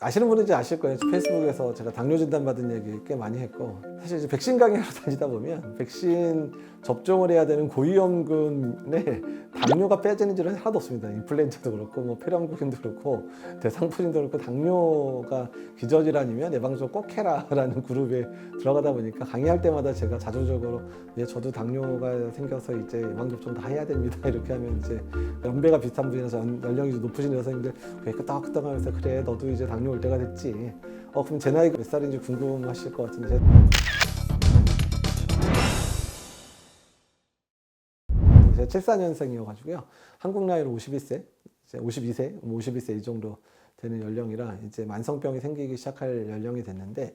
아시는 분은 아실 거예요. 페이스북에서 제가 당뇨 진단 받은 얘기 꽤 많이 했고, 사실 이제 백신 강의하러 다니다 보면 백신 접종을 해야 되는 고위험군에 당뇨가 빼지는 일은 하나도 없습니다. 인플루엔자도 그렇고 뭐 폐렴균도 그렇고 대상포진도 그렇고 당뇨가 기저질환이면 예방접종 꼭 해라라는 그룹에 들어가다 보니까 강의할 때마다 제가 자조적으로 예, 저도 당뇨가 생겨서 이제 예방접종 다 해야 됩니다. 이렇게 하면 이제 연배가 비슷한 분이라서 연령이 높으신 여성님들 왜 끄떡끄떡하면서 그래 너도 이제 당뇨 올 때가 됐지. 그럼 제 나이가 몇 살인지 궁금하실 것 같은데 제가 74년생이어가지고요. 한국 나이로 51세, 이제 52세, 51세 이 정도 되는 연령이라 이제 만성병이 생기기 시작할 연령이 됐는데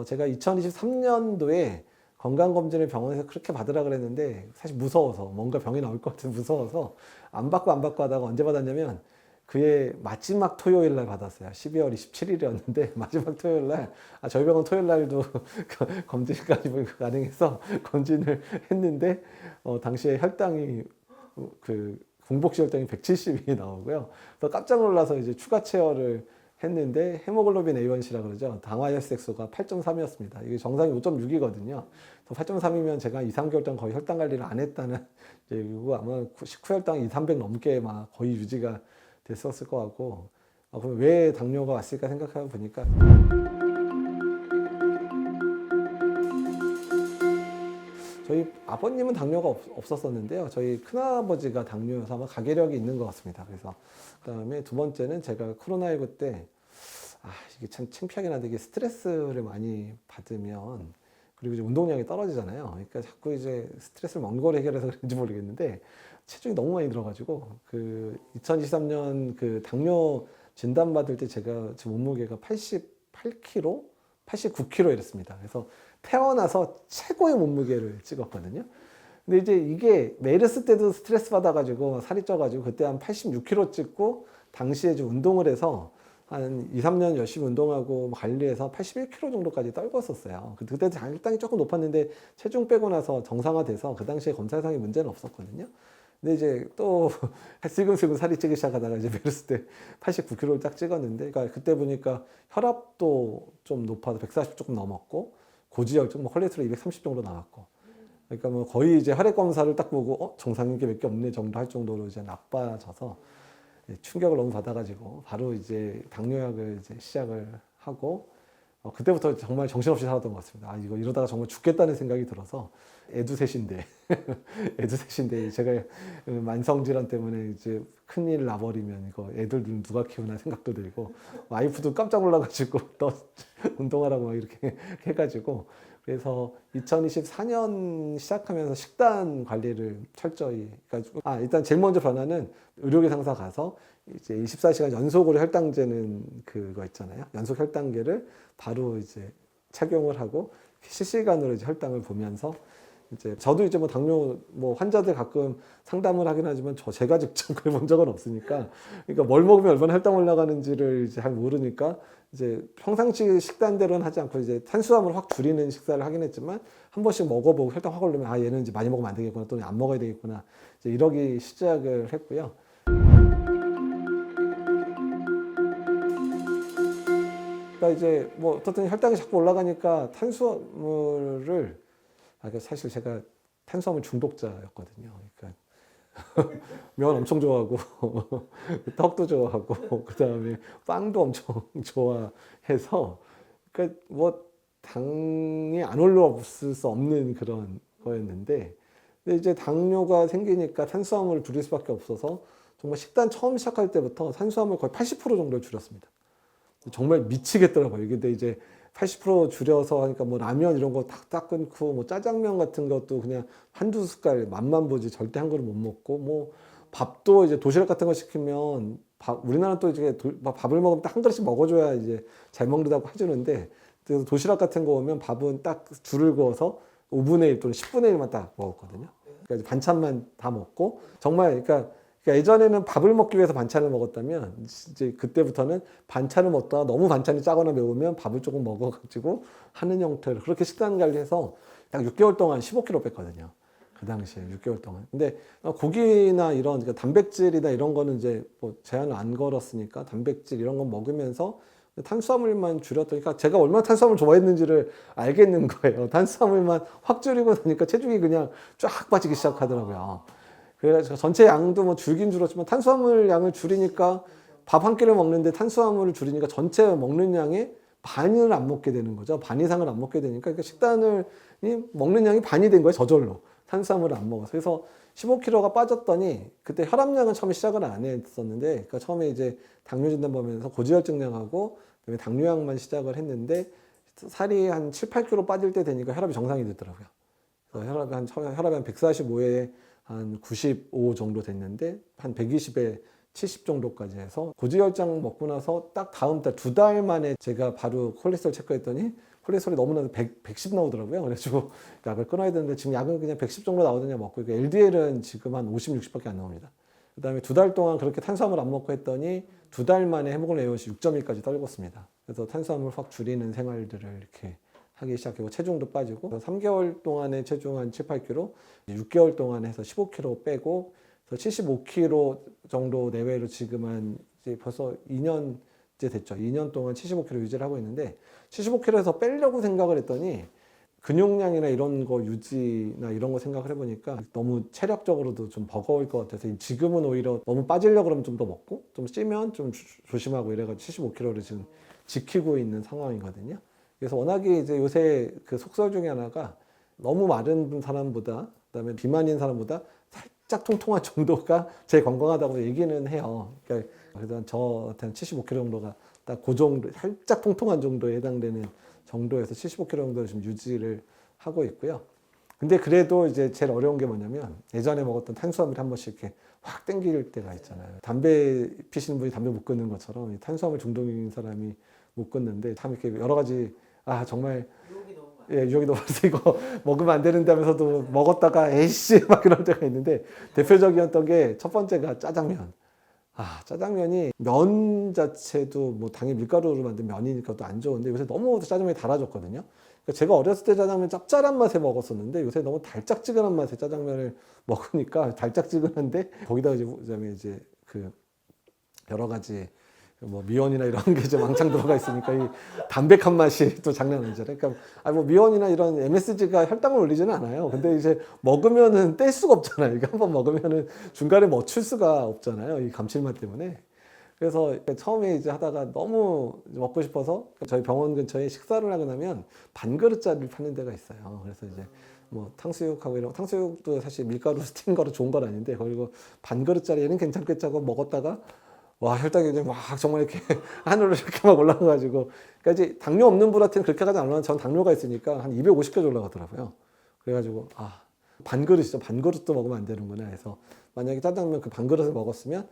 제가 2023년도에 건강검진을 병원에서 그렇게 받으라 그랬는데 사실 무서워서 뭔가 병이 나올 것 같아서 무서워서 안 받고 하다가 언제 받았냐면 그해 마지막 토요일 날 받았어요. 12월 27일이었는데 마지막 토요일 날 저희 병원 토요일 날도 검진까지 가능해서 검진을 했는데 당시에 혈당이 공복시 혈당이 170이 나오고요. 그래서 깜짝 놀라서 이제 추가 체열을 했는데 헤모글로빈 A1C라 그러죠. 당화혈색소가 8.3이었습니다. 이게 정상이 5.6이거든요. 8.3이면 제가 2, 3개월 동안 거의 혈당 관리를 안 했다는 이거 아마 식후 혈당 2, 300 넘게 막 거의 유지가 됐었을 것 같고 그럼 왜 당뇨가 왔을까 생각해 보니까 저희 아버님은 당뇨가 없었었는데요. 저희 큰아버지가 당뇨여서 아마 가계력이 있는 것 같습니다. 그래서 그다음에 두 번째는 제가 코로나19 때 이게 참 창피하긴 한데 이게 스트레스를 많이 받으면 그리고 이제 운동량이 떨어지잖아요. 그러니까 자꾸 이제 스트레스를 먹는 걸 해결해서 그런지 모르겠는데 체중이 너무 많이 들어가지고 2023년 당뇨 진단 받을 때 제가 제 몸무게가 88kg, 89kg 이랬습니다. 그래서 태어나서 최고의 몸무게를 찍었거든요. 근데 이제 이게 메르스 때도 스트레스 받아가지고 살이 쪄가지고 그때 한 86kg 찍고 당시에 좀 운동을 해서 한 2, 3년 열심히 운동하고 관리해서 81kg 정도까지 떨궜었어요. 그때 혈당이 조금 높았는데 체중 빼고 나서 정상화돼서 그 당시에 검사상에 문제는 없었거든요. 근데 이제 또 슬금슬금 살이 찌기 시작하다가 이제 메르스 때 89kg를 딱 찍었는데, 그러니까 그때 보니까 혈압도 좀 높아서 140 조금 넘었고, 고지혈증, 콜레스테롤 230 정도 나왔고, 그러니까 뭐 거의 이제 혈액 검사를 딱 보고 정상인 게 몇 개 없네 정도 할 정도로 이제 나빠져서 충격을 너무 받아가지고 바로 이제 당뇨약을 이제 시작을 하고 그때부터 정말 정신없이 살았던 것 같습니다. 이거 이러다가 정말 죽겠다는 생각이 들어서 애두셋인데 제가 만성질환 때문에 이제 큰일 나버리면 이거 애들 누가 키우나 생각도 들고 와이프도 깜짝 놀라가지고 너 운동하라고 막 이렇게 해가지고 그래서 2024년 시작하면서 식단 관리를 철저히 해가지고 일단 제일 먼저 변화는 의료기 상사 가서 이제 24시간 연속으로 혈당 재는 그거 있잖아요. 연속 혈당계를 바로 이제 착용을 하고 실시간으로 이제 혈당을 보면서 이제 저도 이제 뭐 당뇨 환자들 가끔 상담을 하긴 하지만 제가 직접 그걸 본 적은 없으니까 그러니까 뭘 먹으면 얼마나 혈당 올라가는지를 이제 잘 모르니까 이제 평상시 식단대로는 하지 않고 이제 탄수화물을 확 줄이는 식사를 하긴 했지만 한 번씩 먹어보고 혈당 확 오르면 얘는 이제 많이 먹으면 안 되겠구나 또는 안 먹어야 되겠구나 이제 이러기 시작을 했고요. 그러니까 이제 어떻든 혈당이 자꾸 올라가니까 탄수화물을 사실 제가 탄수화물 중독자였거든요. 그러니까 면 엄청 좋아하고 떡도 좋아하고 그다음에 빵도 엄청 좋아해서 그러니까 당이 안 올라왔을 수 없는 그런 거였는데 근데 이제 당뇨가 생기니까 탄수화물을 줄일 수밖에 없어서 정말 식단 처음 시작할 때부터 탄수화물 거의 80% 정도를 줄였습니다. 정말 미치겠더라고요. 근데 이제 80% 줄여서 하니까 라면 이런 거 탁탁 끊고 짜장면 같은 것도 그냥 한두 숟갈 맛만 보지 절대 한 그릇 못 먹고 밥도 이제 도시락 같은 거 시키면 우리나라는 또 이제 밥을 먹으면 딱 한 그릇씩 먹어줘야 이제 잘 먹는다고 해주는데 그래서 도시락 같은 거 오면 밥은 딱 줄을 그어서 5분의 1 또는 10분의 1만 딱 먹었거든요. 그러니까 반찬만 다 먹고 정말 그러니까 예전에는 밥을 먹기 위해서 반찬을 먹었다면 이제 그때부터는 반찬을 먹다가 너무 반찬이 짜거나 매우면 밥을 조금 먹어가지고 하는 형태로 그렇게 식단 관리해서 딱 6개월 동안 15kg 뺐거든요. 그 당시에 6개월 동안. 근데 고기나 그러니까 단백질이나 이런 거는 이제 제한을 안 걸었으니까 단백질 이런 거 먹으면서 탄수화물만 줄였더니, 그러니까 제가 얼마나 탄수화물 좋아했는지를 알겠는 거예요. 탄수화물만 확 줄이고 나니까 체중이 그냥 쫙 빠지기 시작하더라고요. 그래서 전체 양도 뭐 줄긴 줄었지만 탄수화물 양을 줄이니까 밥 한 끼를 먹는데 탄수화물을 줄이니까 전체 먹는 양의 반을 안 먹게 되는 거죠. 반 이상을 안 먹게 되니까, 그러니까 식단을 먹는 양이 반이 된 거예요. 저절로. 탄수화물을 안 먹어서. 그래서 15kg가 빠졌더니 그때 혈압약은 처음에 시작을 안 했었는데, 그러니까 처음에 이제 당뇨 진단 보면서 고지혈증약하고 그다음에 당뇨약만 시작을 했는데 살이 한 7, 8kg 빠질 때 되니까 혈압이 정상이 됐더라고요. 그래서 혈압이 한 145에 한 95 정도 됐는데 한 120에 70 정도까지 해서 고지혈증 먹고 나서 딱 다음 달 2달 만에 제가 바로 콜레스테롤 체크했더니 콜레스테롤이 너무나도 110 나오더라고요. 그래가지고 약을 끊어야 되는데 지금 약은 그냥 110 정도 나오더니 먹고 있고, LDL은 지금 한 50, 60밖에 안 나옵니다. 그 다음에 2달 동안 그렇게 탄수화물 안 먹고 했더니 2달 만에 헤모글로빈 A1C 6.1까지 떨궜습니다. 그래서 탄수화물 확 줄이는 생활들을 이렇게 하기 시작하고 체중도 빠지고, 3개월 동안에 체중 한 7, 8kg, 6개월 동안 해서 15kg 빼고, 75kg 정도 내외로 지금 한 이제 벌써 2년째 됐죠. 2년 동안 75kg 유지를 하고 있는데, 75kg에서 빼려고 생각을 했더니 근육량이나 이런 거 유지나 이런 거 생각을 해보니까 너무 체력적으로도 좀 버거울 것 같아서 지금은 오히려 너무 빠지려고 그러면 좀 더 먹고 좀 찌면 좀 조심하고 이래가지고 75kg를 지금 지키고 있는 상황이거든요. 그래서 워낙에 이제 요새 그 속설 중에 하나가 너무 마른 사람보다, 그다음에 비만인 사람보다 살짝 통통한 정도가 제일 건강하다고 얘기는 해요. 그러니까 그래서 저한테 75kg 정도가 딱 그 정도, 살짝 통통한 정도에 해당되는 정도에서 75kg 정도를 지금 유지를 하고 있고요. 근데 그래도 이제 제일 어려운 게 뭐냐면 예전에 먹었던 탄수화물이 한 번씩 이렇게 확 땡길 때가 있잖아요. 담배 피시는 분이 담배 못 끊는 것처럼 탄수화물 중독인 사람이 못 끊는데, 참 이렇게 여러 가지, 아 정말 유혹이 너무 많아서 이거 먹으면 안 되는데 하면서도 먹었다가 에이씨 막 그럴 때가 있는데, 대표적이었던 게 첫 번째가 짜장면. 짜장면이 면 자체도 뭐 당연히 밀가루로 만든 면이니까 또 안 좋은데 요새 너무 짜장면이 달아졌거든요. 그러니까 제가 어렸을 때 짜장면 짭짤한 맛에 먹었었는데 요새 너무 달짝지근한 맛의 짜장면을 먹으니까 달짝지근한데 거기다가 이제 그다음에 이제 그 여러 가지 뭐 미원이나 이런 게 이제 왕창 들어가 있으니까 이 담백한 맛이 또 장난 아니잖아요. 그러니까 뭐 미원이나 이런 MSG가 혈당을 올리지는 않아요. 근데 이제 먹으면은 뗄 수가 없잖아요. 이거 한번 먹으면은 중간에 멈출 수가 없잖아요. 이 감칠맛 때문에. 그래서 처음에 이제 하다가 너무 먹고 싶어서 저희 병원 근처에 식사를 하고 나면 반그릇짜리를 파는 데가 있어요. 그래서 이제 뭐 탕수육하고 이런, 탕수육도 사실 밀가루 스팀 거로 좋은 건 아닌데 그리고 반그릇짜리 얘는 괜찮겠지 하고 먹었다가 와, 혈당이 그냥 막 정말 이렇게 하늘로 이렇게 막 올라가가지고. 그러니까 이제 당뇨 없는 분한테는 그렇게 가지 않으면 전 당뇨가 있으니까 한 250까지 올라가더라고요. 그래가지고, 반그릇이죠. 반그릇도 먹으면 안 되는구나 해서 만약에 짜장면 그 반그릇을 먹었으면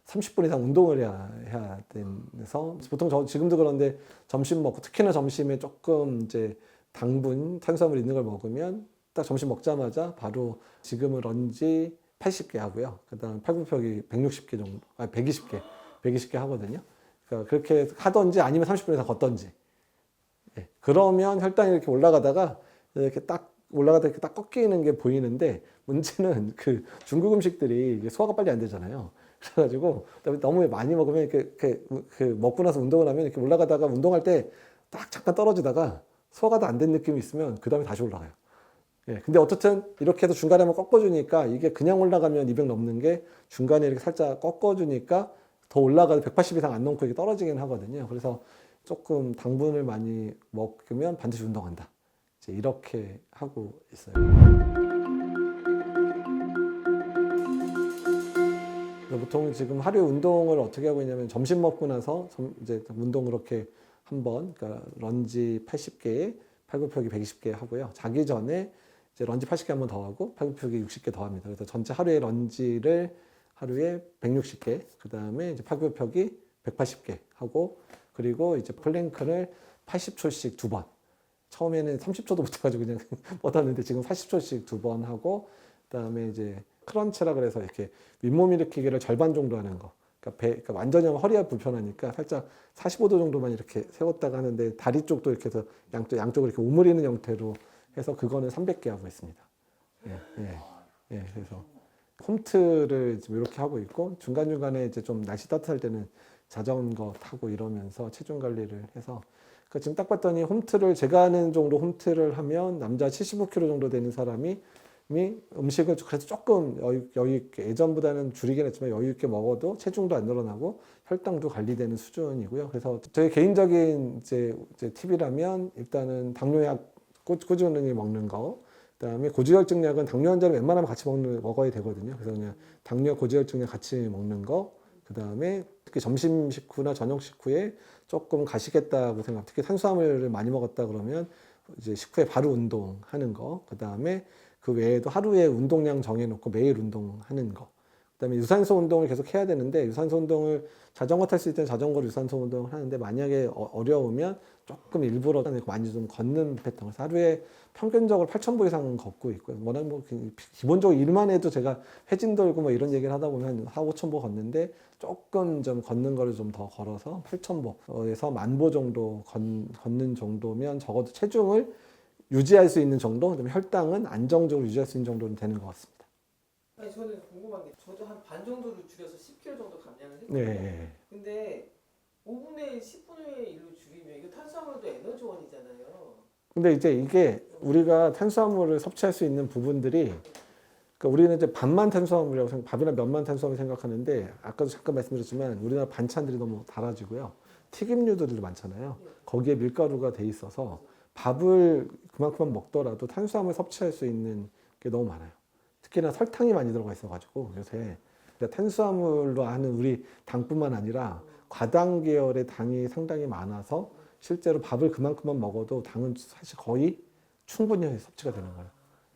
30분 이상 운동을 해야 돼서 보통 지금도 그런데 점심 먹고 특히나 점심에 조금 이제 당분, 탄수화물 있는 걸 먹으면 딱 점심 먹자마자 바로 지금은 런지 80개 하고요. 그다음 팔굽혀펴기 160개 정도, 120개 하거든요. 그러니까 그렇게 하든지 아니면 30분 이상 걷든지. 예. 그러면 혈당이 이렇게 올라가다가 이렇게 딱 올라가다 이렇게 딱 꺾이는 게 보이는데, 문제는 그 중국 음식들이 소화가 빨리 안 되잖아요. 그래가지고 너무 많이 먹으면 이렇게 그 먹고 나서 운동을 하면 이렇게 올라가다가 운동할 때 딱 잠깐 떨어지다가 소화가 다 안 된 느낌이 있으면 그 다음에 다시 올라가요. 예, 근데 어떻든 이렇게 해서 중간에 한번 꺾어주니까 이게 그냥 올라가면 200 넘는 게 중간에 이렇게 살짝 꺾어주니까 더 올라가도 180 이상 안 넘고 이게 떨어지긴 하거든요. 그래서 조금 당분을 많이 먹으면 반드시 운동한다. 이제 이렇게 하고 있어요. 보통 지금 하루에 운동을 어떻게 하고 있냐면 점심 먹고 나서 이제 운동 그렇게 한번, 그러니까 런지 80개에 팔굽혀펴기 120개 하고요. 자기 전에 이제 런지 80개 한 번 더 하고 팔굽혀펴기 60개 더 합니다. 그래서 전체 하루에 런지를 하루에 160개, 그 다음에 이제 팔굽혀펴기 180개 하고, 그리고 이제 플랭크를 80초씩 2번. 처음에는 30초도 못해가지고 그냥 뻗었는데 지금 80초씩 2번 하고, 그 다음에 이제 크런치라 그래서 이렇게 윗몸 일으키기를 절반 정도 하는 거. 그러니까 완전히 하면 허리가 불편하니까 살짝 45도 정도만 이렇게 세웠다가 하는데 다리 쪽도 이렇게 해서 양쪽으로 이렇게 오므리는 형태로 해서 그거는 300개 하고 있습니다. 예, 그래서 홈트를 지금 이렇게 하고 있고 중간중간에 이제 좀 날씨 따뜻할 때는 자전거 타고 이러면서 체중 관리를 해서 그러니까 지금 딱 봤더니 홈트를 제가 하는 정도 홈트를 하면 남자 75kg 정도 되는 사람이 음식을 그래도 조금 여유 있게 예전보다는 줄이긴 했지만 여유 있게 먹어도 체중도 안 늘어나고 혈당도 관리되는 수준이고요. 그래서 저희 개인적인 이제 팁이라면 일단은 당뇨약 꾸준히 먹는 거, 그다음에 고지혈증약은 당뇨 환자는 웬만하면 같이 먹어야 되거든요. 그래서 그냥 당뇨 고지혈증약 같이 먹는 거, 그다음에 특히 점심 식후나 저녁 식후에 조금 가시겠다고 생각. 특히 탄수화물을 많이 먹었다 그러면 이제 식후에 바로 운동하는 거, 그다음에 그 외에도 하루에 운동량 정해놓고 매일 운동하는 거. 그다음에 유산소 운동을 계속 해야 되는데 유산소 운동을 자전거 탈 수 있을 때는 자전거로 유산소 운동을 하는데 만약에 어려우면 조금 일부러 많이 좀 걷는 패턴. 그래서 하루에 평균적으로 8,000보 이상 걷고 있고요. 워낙 뭐 기본적으로 일만 해도 제가 회진 돌고 뭐 이런 얘기를 하다 보면 4,000~5,000보 걷는데 조금 좀 걷는 거를 좀 더 걸어서 8,000보에서 10,000보 정도 걷는 정도면 적어도 체중을 유지할 수 있는 정도, 그다음에 혈당은 안정적으로 유지할 수 있는 정도는 되는 것 같습니다. 아니 저는 궁금한 게 저도 한 반 정도를 줄여서 10kg 정도 감량을 했거든요. 네. 근데 5분의 10분의 1로 줄이면 이거 탄수화물도 에너지원이잖아요. 근데 이제 이게 우리가 탄수화물을 섭취할 수 있는 부분들이 그러니까 우리는 이제 밥만 탄수화물이라고 밥이나 면만 탄수화물 생각하는데 아까도 잠깐 말씀드렸지만 우리나라 반찬들이 너무 달아지고요. 튀김류들도 많잖아요. 거기에 밀가루가 돼 있어서 밥을 그만큼 먹더라도 탄수화물 섭취할 수 있는 게 너무 많아요. 특히나 설탕이 많이 들어가 있어가지고 요새 그러니까 탄수화물로 하는 우리 당뿐만 아니라 과당 계열의 당이 상당히 많아서 실제로 밥을 그만큼만 먹어도 당은 사실 거의 충분히 섭취가 되는 거예요.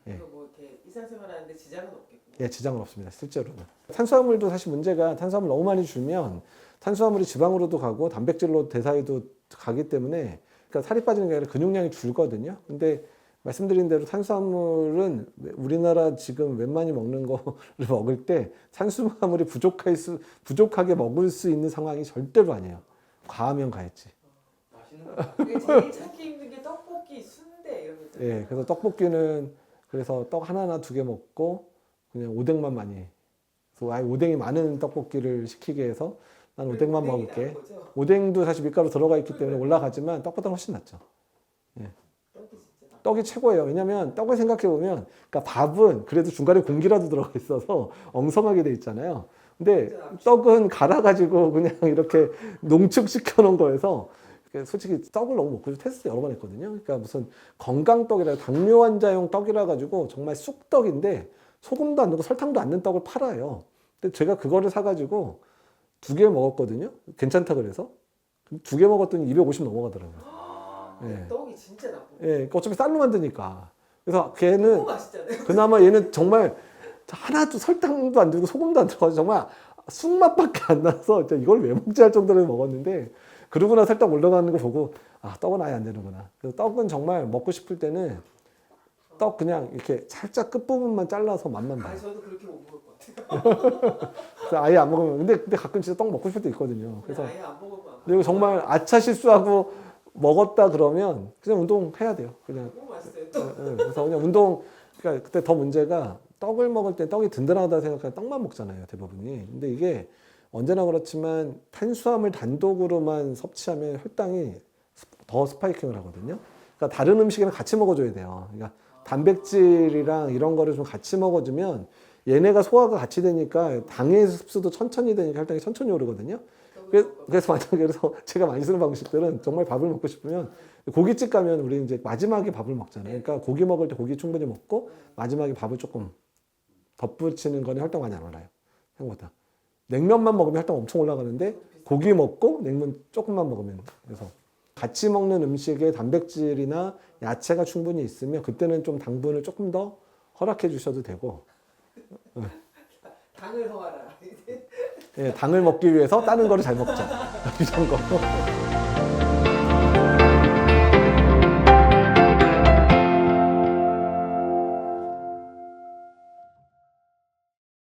예. 뭐 이렇게 일상생활하는데 지장은 없겠고. 예, 지장은 없습니다. 실제로는. 탄수화물도 사실 문제가 탄수화물 너무 많이 줄면 탄수화물이 지방으로도 가고 단백질로 대사에도 가기 때문에 그러니까 살이 빠지는 게 아니라 근육량이 줄거든요. 근데 말씀드린 대로 탄수화물은 우리나라 지금 웬만히 먹는 거를 먹을 때 탄수화물이 부족하게 먹을 수 있는 상황이 절대로 아니에요. 과하면 과했지. 그게 제일 찾기 힘든 게 떡볶이, 순대 이런 거 있잖아요. 예, 그래서 떡볶이는 그래서 떡 하나나 2개 먹고 그냥 오뎅만 많이. 그래서 아예 오뎅이 많은 떡볶이를 시키게 해서 난 오뎅만 먹을게. 오뎅도 사실 밀가루 들어가 있기 때문에 올라가지만 떡보다 훨씬 낫죠. 예. 떡이 최고예요. 왜냐면 떡을 생각해 보면, 그러니까 밥은 그래도 중간에 공기라도 들어가 있어서 엉성하게 돼 있잖아요. 근데 떡은 갈아가지고 그냥 이렇게 농축시켜 놓은 거여서 솔직히 떡을 너무 먹고 테스트 여러 번 했거든요. 그러니까 무슨 건강떡이라 당뇨 환자용 떡이라 가지고 정말 쑥떡인데 소금도 안 넣고 설탕도 안 넣은 떡을 팔아요. 근데 제가 그거를 사가지고 2개 먹었거든요. 괜찮다 그래서 2개 먹었더니 250 넘어가더라고요. 예. 떡이 진짜 나쁘고. 예, 어차피 쌀로 만드니까. 그래서 걔는 너무 맛있잖아요. 그나마 얘는 정말 하나도 설탕도 안 들고 소금도 안 들어가서 정말 쑥맛밖에 안 나서 이걸 왜 먹지 할 정도로 먹었는데 그러고 나서 살짝 올라가는 거 보고 아 떡은 아예 안 되는구나. 그래서 떡은 정말 먹고 싶을 때는 떡 그냥 이렇게 살짝 끝부분만 잘라서 맛만 봐요. 아니 저도 그렇게 못 먹을 것 같아요. 그래서 아예 안 먹으면 근데 가끔 진짜 떡 먹고 싶을 때 있거든요. 그래서 아예 안 먹으면 안 그리고 정말 아차 실수하고 먹었다 그러면 그냥 운동해야 돼요. 그냥. 너무 맛있어요. 떡. 그래서 그냥 운동, 그러니까 그때 더 문제가 떡을 먹을 때 떡이 든든하다 생각하면 떡만 먹잖아요, 대부분이. 근데 이게 언제나 그렇지만 탄수화물 단독으로만 섭취하면 혈당이 더 스파이킹을 하거든요. 그러니까 다른 음식이랑 같이 먹어줘야 돼요. 그러니까 단백질이랑 이런 거를 좀 같이 먹어주면 얘네가 소화가 같이 되니까 당의 흡수도 천천히 되니까 혈당이 천천히 오르거든요. 그래서 만약에 그래서 제가 많이 쓰는 방식들은 정말 밥을 먹고 싶으면 고깃집 가면 우리 이제 마지막에 밥을 먹잖아요. 그러니까 고기 먹을 때 고기 충분히 먹고 마지막에 밥을 조금 덧붙이는 거는 혈당 많이 안 올라요. 생각보다. 냉면만 먹으면 혈당 엄청 올라가는데 고기 먹고 냉면 조금만 먹으면 그래서 같이 먹는 음식에 단백질이나 야채가 충분히 있으면 그때는 좀 당분을 조금 더 허락해 주셔도 되고 당을 허하라. 예, 당을 먹기 위해서 다른 거를 잘 먹자 이런 거.